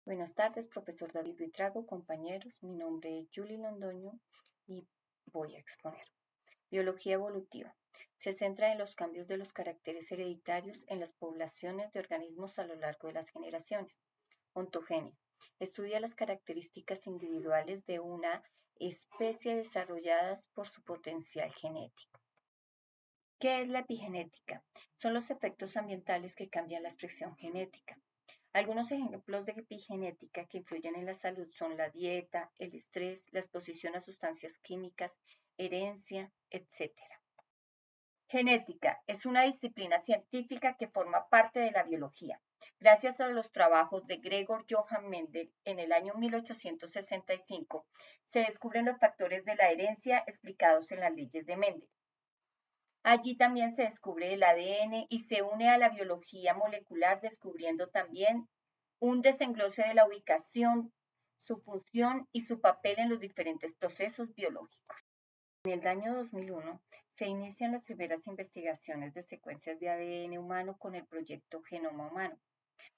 Buenas tardes, profesor David Buitrago, compañeros. Mi nombre es Julie Londoño y voy a exponer. Biología evolutiva. Se centra en los cambios de los caracteres hereditarios en las poblaciones de organismos a lo largo de las generaciones. Ontogenia. Estudia las características individuales de una especie desarrolladas por su potencial genético. ¿Qué es la epigenética? Son los efectos ambientales que cambian la expresión genética. Algunos ejemplos de epigenética que influyen en la salud son la dieta, el estrés, la exposición a sustancias químicas, herencia, etc. Genética es una disciplina científica que forma parte de la biología. Gracias a los trabajos de Gregor Johann Mendel en el año 1865, se descubren los factores de la herencia explicados en las leyes de Mendel. Allí también se descubre el ADN y se une a la biología molecular descubriendo también un desenglose de la ubicación, su función y su papel en los diferentes procesos biológicos. En el año 2001 se inician las primeras investigaciones de secuencias de ADN humano con el proyecto Genoma Humano.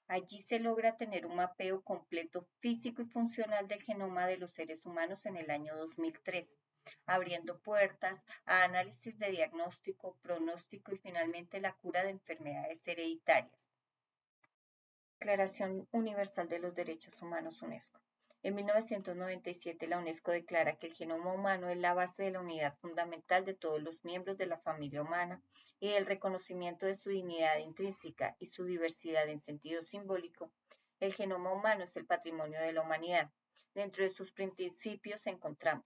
Allí se logra tener un mapeo completo físico y funcional del genoma de los seres humanos en el año 2003, abriendo puertas a análisis de diagnóstico, pronóstico y finalmente la cura de enfermedades hereditarias. Declaración Universal de los Derechos Humanos UNESCO. En 1997, la UNESCO declara que el genoma humano es la base de la unidad fundamental de todos los miembros de la familia humana y del reconocimiento de su dignidad intrínseca y su diversidad en sentido simbólico. El genoma humano es el patrimonio de la humanidad. Dentro de sus principios encontramos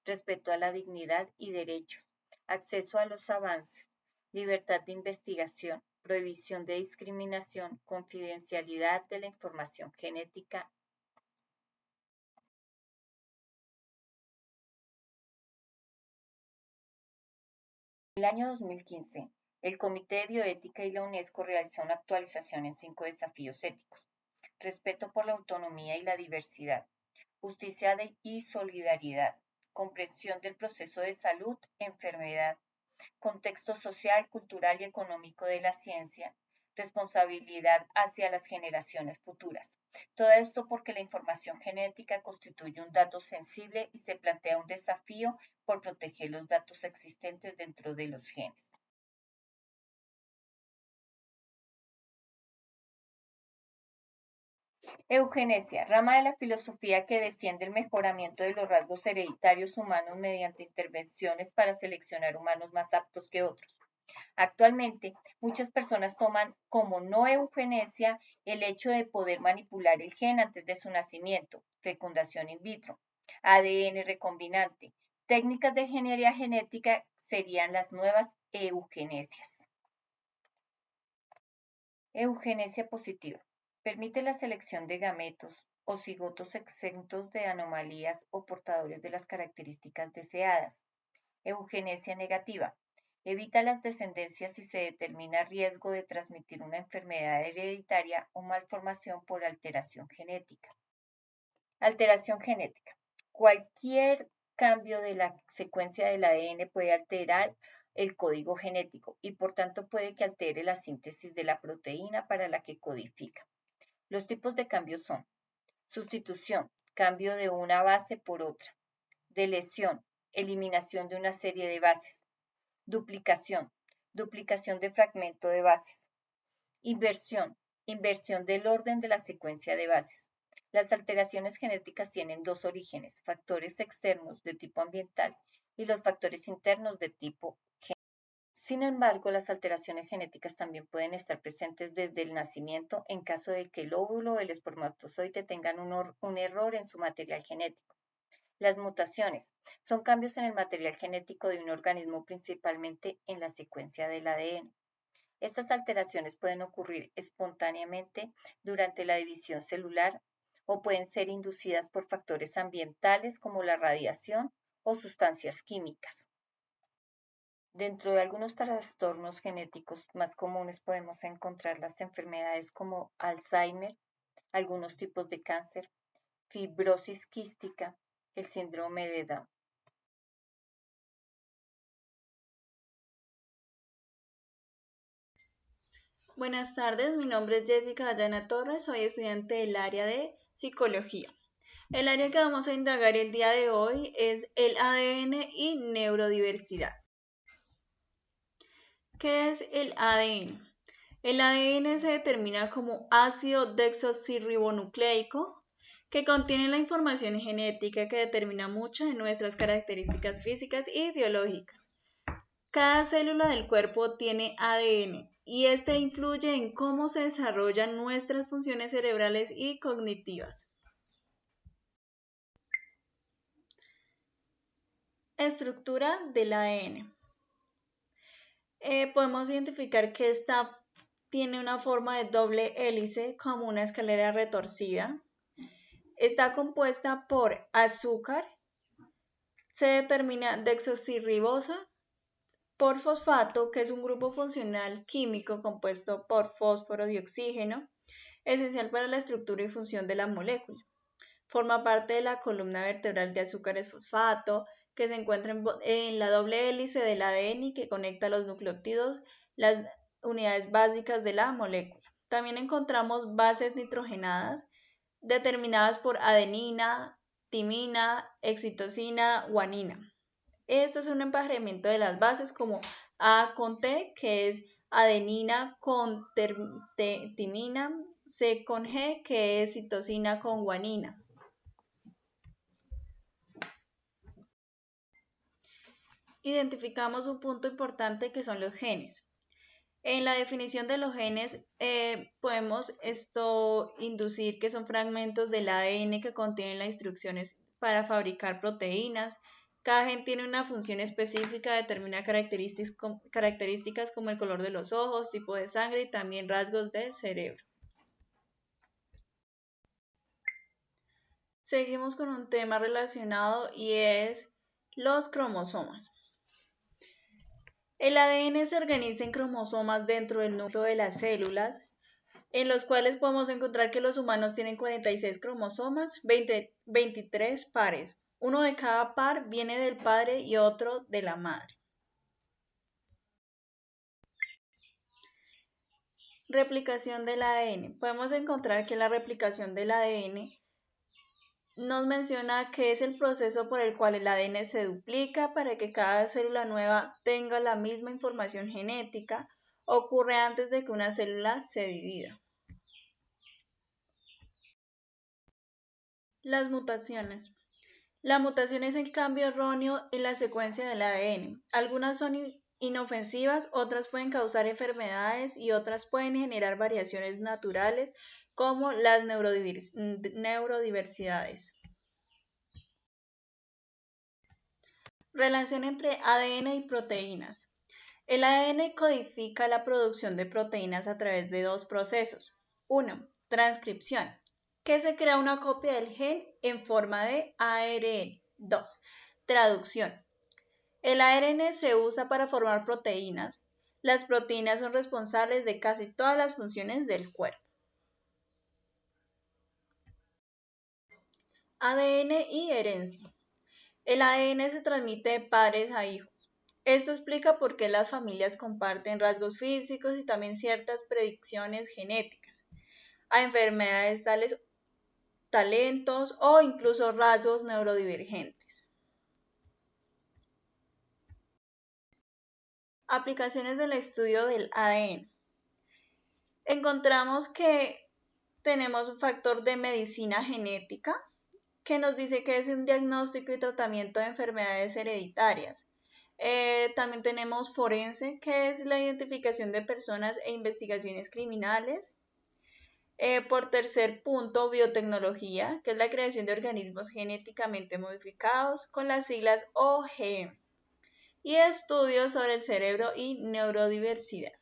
respeto a la dignidad y derechos, acceso a los avances, libertad de investigación, prohibición de discriminación, confidencialidad de la información genética. En el año 2015, el Comité de Bioética y la UNESCO realizó una actualización en 5 desafíos éticos: respeto por la autonomía y la diversidad, justicia y solidaridad, comprensión del proceso de salud, enfermedad, contexto social, cultural y económico de la ciencia, responsabilidad hacia las generaciones futuras. Todo esto porque la información genética constituye un dato sensible y se plantea un desafío por proteger los datos existentes dentro de los genes. Eugenesia, rama de la filosofía que defiende el mejoramiento de los rasgos hereditarios humanos mediante intervenciones para seleccionar humanos más aptos que otros. Actualmente, muchas personas toman como no eugenesia el hecho de poder manipular el gen antes de su nacimiento, fecundación in vitro, ADN recombinante. Técnicas de ingeniería genética serían las nuevas eugenesias. Eugenesia positiva. Permite la selección de gametos o cigotos exentos de anomalías o portadores de las características deseadas. Eugenesia negativa. Evita las descendencias si se determina riesgo de transmitir una enfermedad hereditaria o malformación por alteración genética. Alteración genética. Cualquier cambio de la secuencia del ADN puede alterar el código genético y por tanto puede que altere la síntesis de la proteína para la que codifica. Los tipos de cambios son sustitución, cambio de una base por otra; deleción, eliminación de una serie de bases; duplicación, duplicación de fragmento de bases; inversión, inversión del orden de la secuencia de bases. Las alteraciones genéticas tienen dos orígenes: factores externos de tipo ambiental y los factores internos de tipo genético. Sin embargo, las alteraciones genéticas también pueden estar presentes desde el nacimiento en caso de que el óvulo o el espermatozoide tengan un error en su material genético. Las mutaciones son cambios en el material genético de un organismo, principalmente en la secuencia del ADN. Estas alteraciones pueden ocurrir espontáneamente durante la división celular o pueden ser inducidas por factores ambientales como la radiación o sustancias químicas. Dentro de algunos trastornos genéticos más comunes podemos encontrar las enfermedades como Alzheimer, algunos tipos de cáncer, fibrosis quística, el síndrome de Down. Buenas tardes, mi nombre es Jessica Dayana Torres, soy estudiante del área de psicología. El área que vamos a indagar el día de hoy es el ADN y neurodiversidad. ¿Qué es el ADN? El ADN se determina como ácido desoxirribonucleico, que contiene la información genética que determina muchas de nuestras características físicas y biológicas. Cada célula del cuerpo tiene ADN y este influye en cómo se desarrollan nuestras funciones cerebrales y cognitivas. Estructura del ADN. Podemos identificar que esta tiene una forma de doble hélice como una escalera retorcida. Está compuesta por azúcar, se determina desoxirribosa, por fosfato, que es un grupo funcional químico compuesto por fósforo y oxígeno, esencial para la estructura y función de la molécula. Forma parte de la columna vertebral de azúcares fosfato, que se encuentra en la doble hélice del ADN que conecta los nucleótidos, las unidades básicas de la molécula. También encontramos bases nitrogenadas, determinadas por adenina, timina, excitosina, guanina. Esto es un emparejamiento de las bases como A con T, que es adenina con timina, C con G, que es citosina con guanina. Identificamos un punto importante que son los genes. En la definición de los genes podemos inducir que son fragmentos del ADN que contienen las instrucciones para fabricar proteínas. Cada gen tiene una función específica, determina características como el color de los ojos, tipo de sangre y también rasgos del cerebro. Seguimos con un tema relacionado y es los cromosomas. El ADN se organiza en cromosomas dentro del núcleo de las células, en los cuales podemos encontrar que los humanos tienen 46 cromosomas, 23 pares. Uno de cada par viene del padre y otro de la madre. Replicación del ADN. Podemos encontrar que la replicación del ADN nos menciona que es el proceso por el cual el ADN se duplica para que cada célula nueva tenga la misma información genética. Ocurre antes de que una célula se divida. Las mutaciones. La mutación es el cambio erróneo en la secuencia del ADN. Algunas son inofensivas, otras pueden causar enfermedades y otras pueden generar variaciones naturales como las neurodiversidades. Relación entre ADN y proteínas. El ADN codifica la producción de proteínas a través de dos procesos. 1. Transcripción, que se crea una copia del gen en forma de ARN. 2. Traducción. El ARN se usa para formar proteínas. Las proteínas son responsables de casi todas las funciones del cuerpo. ADN y herencia. El ADN se transmite de padres a hijos. Esto explica por qué las familias comparten rasgos físicos y también ciertas predicciones genéticas a enfermedades tales, talentos o incluso rasgos neurodivergentes. Aplicaciones del estudio del ADN. Encontramos que tenemos un factor de medicina genética que nos dice que es un diagnóstico y tratamiento de enfermedades hereditarias. También tenemos forense, que es la identificación de personas e investigaciones criminales. Por tercer punto, biotecnología, que es la creación de organismos genéticamente modificados con las siglas OGM. Y estudios sobre el cerebro y neurodiversidad.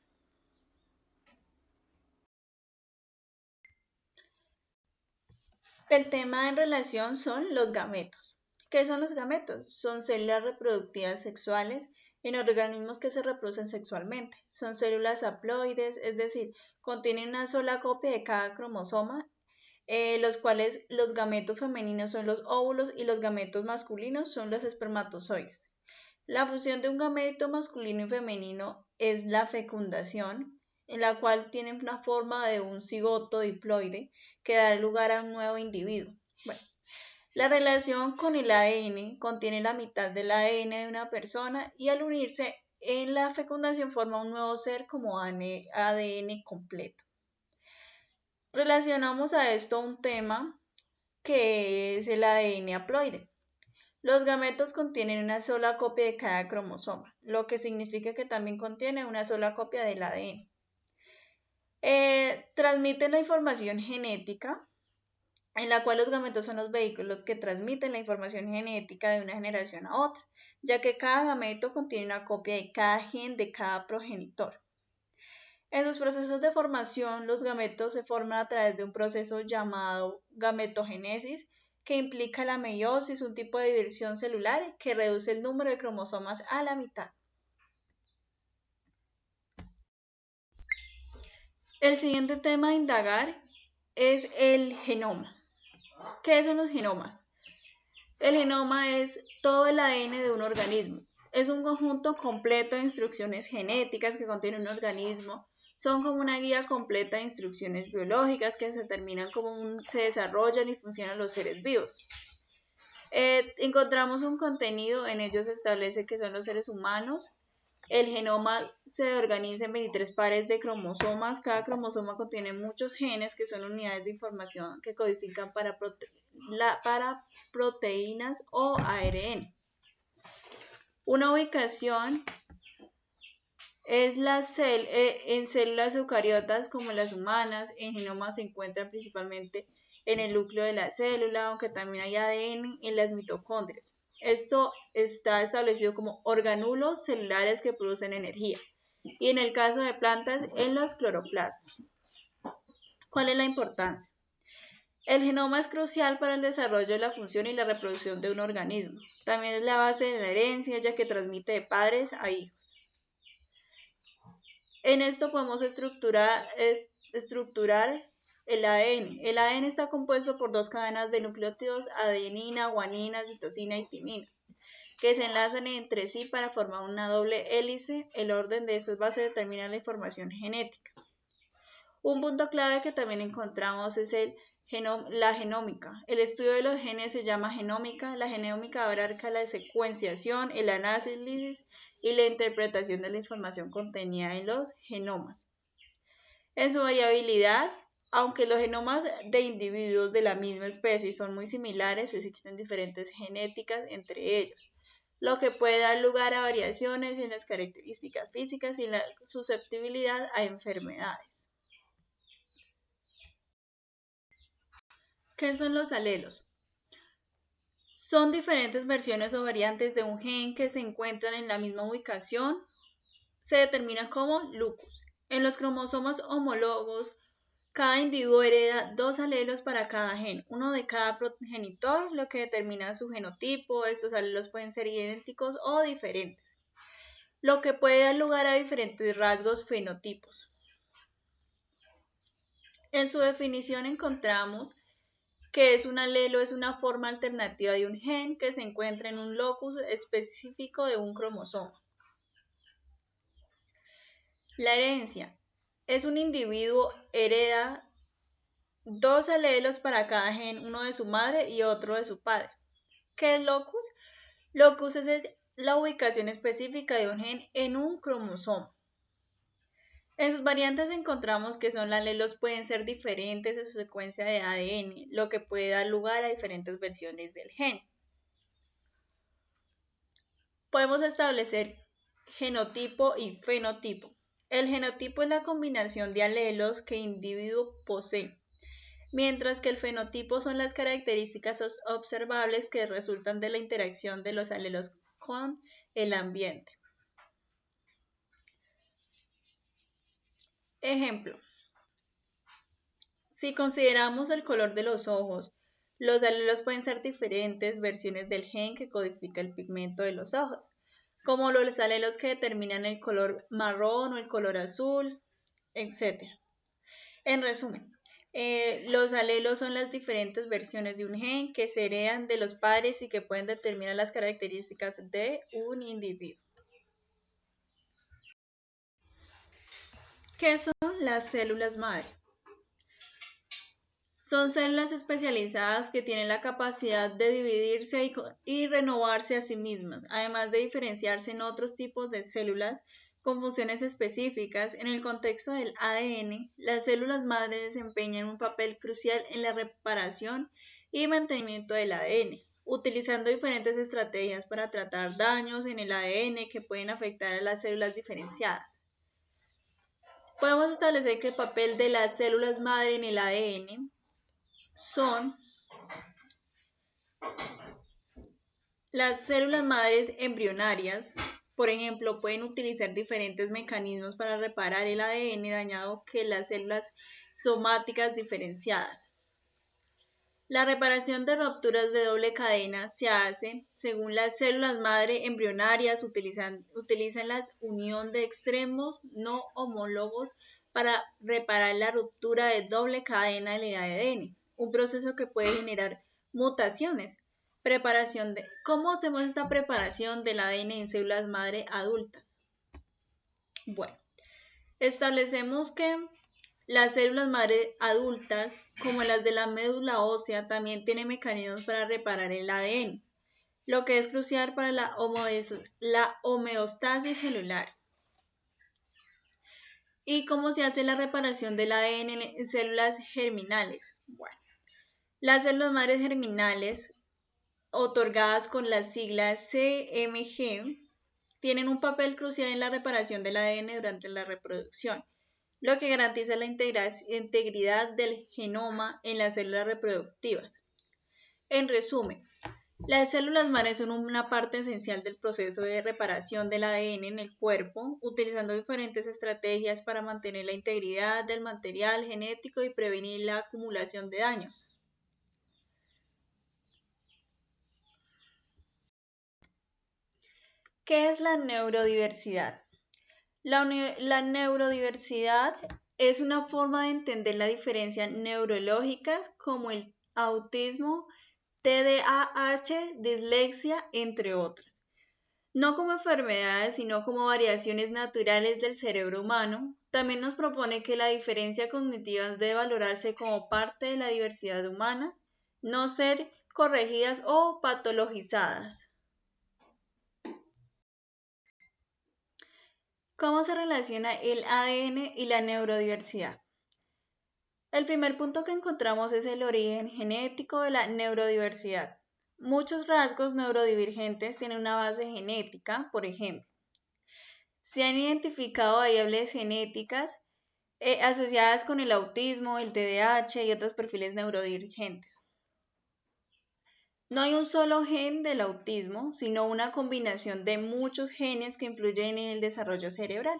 El tema en relación son los gametos. ¿Qué son los gametos? Son células reproductivas sexuales en organismos que se reproducen sexualmente. Son células haploides, es decir, contienen una sola copia de cada cromosoma, los cuales los gametos femeninos son los óvulos y los gametos masculinos son los espermatozoides. La función de un gameto masculino y femenino es la fecundación. en la cual tienen una forma de un cigoto diploide que da lugar a un nuevo individuo. Bueno, la relación con el ADN contiene la mitad del ADN de una persona y al unirse en la fecundación forma un nuevo ser como ADN completo. Relacionamos a esto un tema que es el ADN haploide. Los gametos contienen una sola copia de cada cromosoma, lo que significa que también contiene una sola copia del ADN. Transmiten la información genética, en la cual los gametos son los vehículos que transmiten la información genética de una generación a otra, ya que cada gameto contiene una copia de cada gen de cada progenitor. En sus procesos de formación, los gametos se forman a través de un proceso llamado gametogénesis, que implica la meiosis, un tipo de división celular que reduce el número de cromosomas a la mitad. El siguiente tema a indagar es el genoma. ¿Qué son los genomas? El genoma es todo el ADN de un organismo. Es un conjunto completo de instrucciones genéticas que contiene un organismo. Son como una guía completa de instrucciones biológicas que determinan cómo se desarrollan y funcionan los seres vivos. Encontramos un contenido, en ellos se establece que son los seres humanos. El genoma se organiza en 23 pares de cromosomas. Cada cromosoma contiene muchos genes que son unidades de información que codifican para proteínas o ARN. Una ubicación es en células eucariotas como las humanas. En genomas se encuentran principalmente en el núcleo de la célula, aunque también hay ADN en las mitocondrias. Esto está establecido como organulos celulares que producen energía. Y en el caso de plantas, en los cloroplastos. ¿Cuál es la importancia? El genoma es crucial para el desarrollo de la función y la reproducción de un organismo. También es la base de la herencia, ya que transmite de padres a hijos. En esto podemos estructurar el ADN. El ADN está compuesto por dos cadenas de nucleótidos, adenina, guanina, citosina y timina, que se enlazan entre sí para formar una doble hélice. El orden de estas bases determina la información genética. Un punto clave que también encontramos es la genómica. El estudio de los genes se llama genómica. La genómica abarca la secuenciación, el análisis y la interpretación de la información contenida en los genomas. En su variabilidad, aunque los genomas de individuos de la misma especie son muy similares, existen diferentes genéticas entre ellos, lo que puede dar lugar a variaciones en las características físicas y la susceptibilidad a enfermedades. ¿Qué son los alelos? Son diferentes versiones o variantes de un gen que se encuentran en la misma ubicación. Se determinan como locus. En los cromosomas homólogos, cada individuo hereda dos alelos para cada gen, uno de cada progenitor, lo que determina su genotipo. Estos alelos pueden ser idénticos o diferentes, lo que puede dar lugar a diferentes rasgos fenotipos. En su definición encontramos que es un alelo, es una forma alternativa de un gen que se encuentra en un locus específico de un cromosoma. La herencia. Es un individuo hereda dos alelos para cada gen, uno de su madre y otro de su padre. ¿Qué es locus? Locus es la ubicación específica de un gen en un cromosoma. En sus variantes encontramos que los alelos pueden ser diferentes en su secuencia de ADN, lo que puede dar lugar a diferentes versiones del gen. Podemos establecer genotipo y fenotipo. El genotipo es la combinación de alelos que el individuo posee, mientras que el fenotipo son las características observables que resultan de la interacción de los alelos con el ambiente. Ejemplo, si consideramos el color de los ojos, los alelos pueden ser diferentes versiones del gen que codifica el pigmento de los ojos, como los alelos que determinan el color marrón o el color azul, etc. En resumen, los alelos son las diferentes versiones de un gen que se heredan de los padres y que pueden determinar las características de un individuo. ¿Qué son las células madre? Son células especializadas que tienen la capacidad de dividirse y renovarse a sí mismas, además de diferenciarse en otros tipos de células con funciones específicas. En el contexto del ADN, las células madre desempeñan un papel crucial en la reparación y mantenimiento del ADN, utilizando diferentes estrategias para tratar daños en el ADN que pueden afectar a las células diferenciadas. Podemos establecer que el papel de las células madre en el ADN son las células madres embrionarias. Por ejemplo, pueden utilizar diferentes mecanismos para reparar el ADN dañado que las células somáticas diferenciadas. La reparación de rupturas de doble cadena se hace según las células madre embrionarias utilizan la unión de extremos no homólogos para reparar la ruptura de doble cadena del ADN, un proceso que puede generar mutaciones. ¿Cómo hacemos esta preparación del ADN en células madre adultas? Bueno, establecemos que las células madre adultas, como las de la médula ósea, también tienen mecanismos para reparar el ADN, lo que es crucial para la homeostasis celular. ¿Y cómo se hace la reparación del ADN en células germinales? Bueno, las células madres germinales, otorgadas con las siglas CMG, tienen un papel crucial en la reparación del ADN durante la reproducción, lo que garantiza la integridad del genoma en las células reproductivas. En resumen, las células madre son una parte esencial del proceso de reparación del ADN en el cuerpo, utilizando diferentes estrategias para mantener la integridad del material genético y prevenir la acumulación de daños. ¿Qué es la neurodiversidad? La neurodiversidad es una forma de entender las diferencias neurológicas como el autismo, TDAH, dislexia, entre otras. No como enfermedades, sino como variaciones naturales del cerebro humano. También nos propone que la diferencia cognitiva debe valorarse como parte de la diversidad humana, no ser corregidas o patologizadas. ¿Cómo se relaciona el ADN y la neurodiversidad? El primer punto que encontramos es el origen genético de la neurodiversidad. Muchos rasgos neurodivergentes tienen una base genética, por ejemplo. Se han identificado variables genéticas asociadas con el autismo, el TDAH y otros perfiles neurodivergentes. No hay un solo gen del autismo, sino una combinación de muchos genes que influyen en el desarrollo cerebral.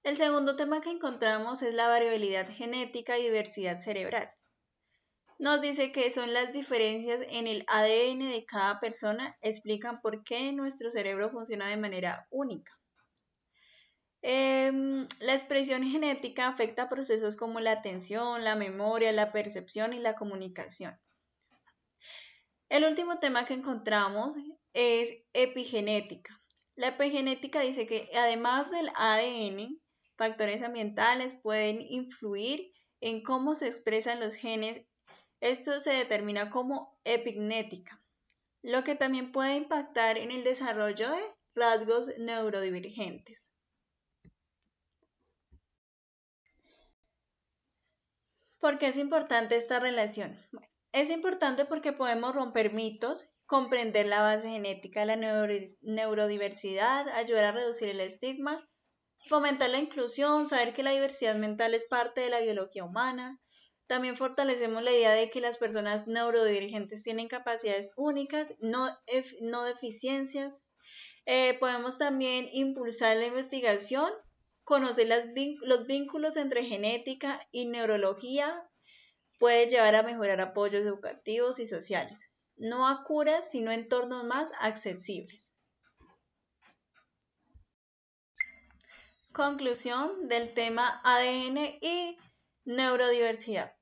El segundo tema que encontramos es la variabilidad genética y diversidad cerebral. Nos dice que son las diferencias en el ADN de cada persona, explican por qué nuestro cerebro funciona de manera única. La expresión genética afecta procesos como la atención, la memoria, la percepción y la comunicación. El último tema que encontramos es epigenética. La epigenética dice que además del ADN, factores ambientales pueden influir en cómo se expresan los genes. Esto se determina como epignética, lo que también puede impactar en el desarrollo de rasgos neurodivergentes. ¿Por qué es importante esta relación? Bueno, es importante porque podemos romper mitos, comprender la base genética de la neurodiversidad, ayudar a reducir el estigma, fomentar la inclusión, saber que la diversidad mental es parte de la biología humana. También fortalecemos la idea de que las personas neurodivergentes tienen capacidades únicas, no deficiencias. Podemos también impulsar la investigación, conocer los vínculos entre genética y neurología, puede llevar a mejorar apoyos educativos y sociales, no a curas, sino entornos más accesibles. Conclusión del tema ADN y neurodiversidad.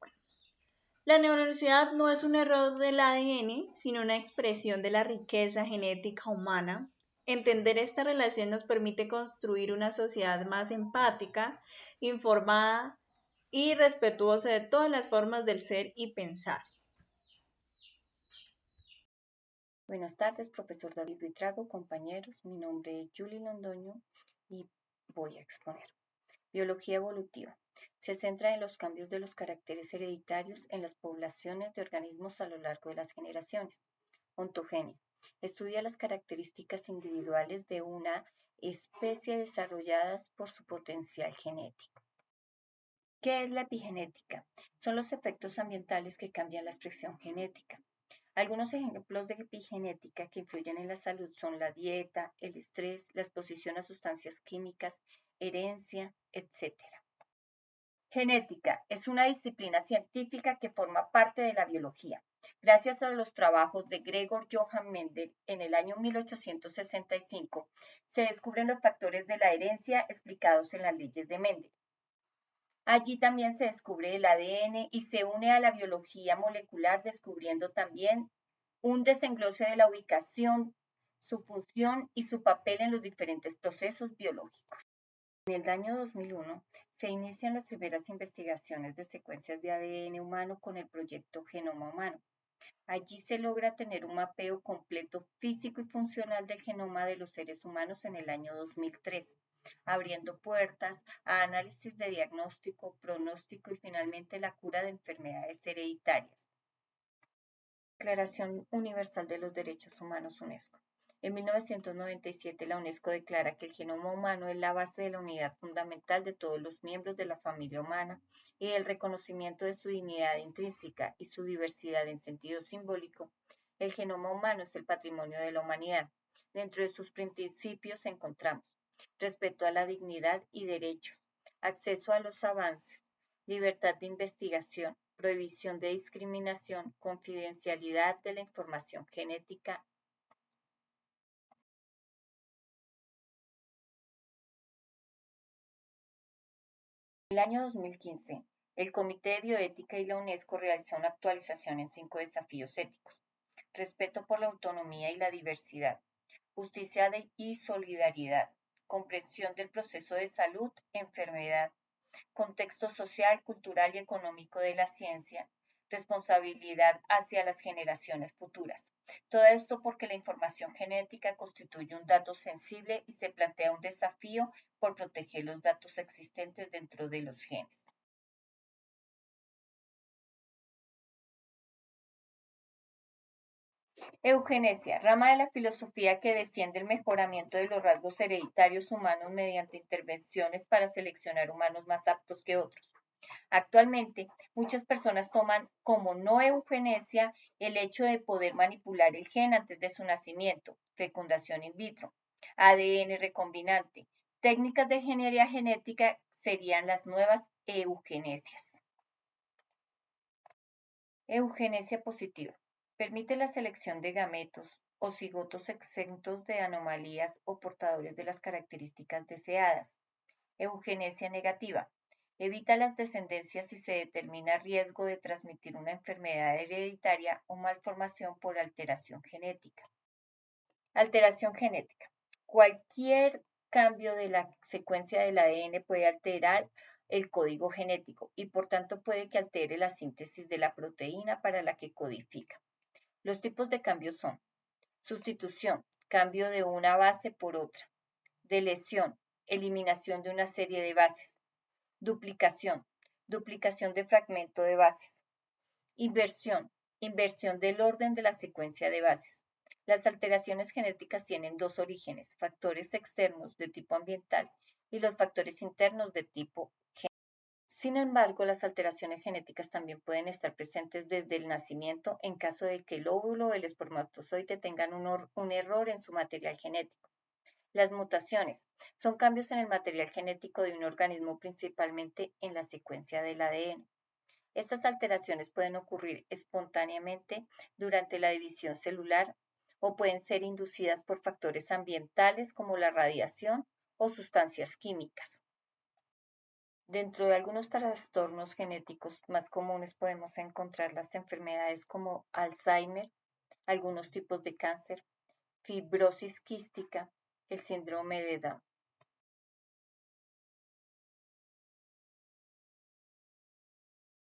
La neurodiversidad no es un error del ADN, sino una expresión de la riqueza genética humana. Entender esta relación nos permite construir una sociedad más empática, informada y respetuosa de todas las formas del ser y pensar. Buenas tardes, profesor David Buitrago, compañeros. Mi nombre es Julie Londoño y voy a exponer. Biología evolutiva. Se centra en los cambios de los caracteres hereditarios en las poblaciones de organismos a lo largo de las generaciones. Ontogenia. Estudia las características individuales de una especie desarrolladas por su potencial genético. ¿Qué es la epigenética? Son los efectos ambientales que cambian la expresión genética. Algunos ejemplos de epigenética que influyen en la salud son la dieta, el estrés, la exposición a sustancias químicas, herencia, etc. Genética es una disciplina científica que forma parte de la biología. Gracias a los trabajos de Gregor Johann Mendel en el año 1865, se descubren los factores de la herencia explicados en las leyes de Mendel. Allí también se descubre el ADN y se une a la biología molecular, descubriendo también un desenglose de la ubicación, su función y su papel en los diferentes procesos biológicos. En el año 2001 se inician las primeras investigaciones de secuencias de ADN humano con el proyecto Genoma Humano. Allí se logra tener un mapeo completo físico y funcional del genoma de los seres humanos en el año 2003, abriendo puertas a análisis de diagnóstico, pronóstico y finalmente la cura de enfermedades hereditarias. Declaración Universal de los Derechos Humanos UNESCO. En 1997, la UNESCO declara que el genoma humano es la base de la unidad fundamental de todos los miembros de la familia humana y del reconocimiento de su dignidad intrínseca y su diversidad en sentido simbólico. El genoma humano es el patrimonio de la humanidad. Dentro de sus principios encontramos respeto a la dignidad y derechos, acceso a los avances, libertad de investigación, prohibición de discriminación, confidencialidad de la información genética. En el año 2015, el Comité de Bioética y la UNESCO realizó una actualización en 5 desafíos éticos: respeto por la autonomía y la diversidad, justicia y solidaridad, comprensión del proceso de salud, enfermedad, contexto social, cultural y económico de la ciencia, responsabilidad hacia las generaciones futuras. Todo esto porque la información genética constituye un dato sensible y se plantea un desafío por proteger los datos existentes dentro de los genes. Eugenesia, rama de la filosofía que defiende el mejoramiento de los rasgos hereditarios humanos mediante intervenciones para seleccionar humanos más aptos que otros. Actualmente, muchas personas toman como no eugenesia el hecho de poder manipular el gen antes de su nacimiento, fecundación in vitro, ADN recombinante. Técnicas de ingeniería genética serían las nuevas eugenesias. Eugenesia positiva. Permite la selección de gametos o cigotos exentos de anomalías o portadores de las características deseadas. Eugenesia negativa. Evita las descendencias si se determina riesgo de transmitir una enfermedad hereditaria o malformación por alteración genética. Alteración genética. Cualquier cambio de la secuencia del ADN puede alterar el código genético y por tanto puede que altere la síntesis de la proteína para la que codifica. Los tipos de cambios son sustitución, cambio de una base por otra; deleción, eliminación de una serie de bases; duplicación, duplicación de fragmento de bases; inversión, inversión del orden de la secuencia de bases. Las alteraciones genéticas tienen dos orígenes: factores externos de tipo ambiental y los factores internos de tipo genético. Sin embargo, las alteraciones genéticas también pueden estar presentes desde el nacimiento en caso de que el óvulo o el espermatozoide tengan un error en su material genético. Las mutaciones son cambios en el material genético de un organismo, principalmente en la secuencia del ADN. Estas alteraciones pueden ocurrir espontáneamente durante la división celular o pueden ser inducidas por factores ambientales como la radiación o sustancias químicas. Dentro de algunos trastornos genéticos más comunes podemos encontrar las enfermedades como Alzheimer, algunos tipos de cáncer, fibrosis quística, el síndrome de Down.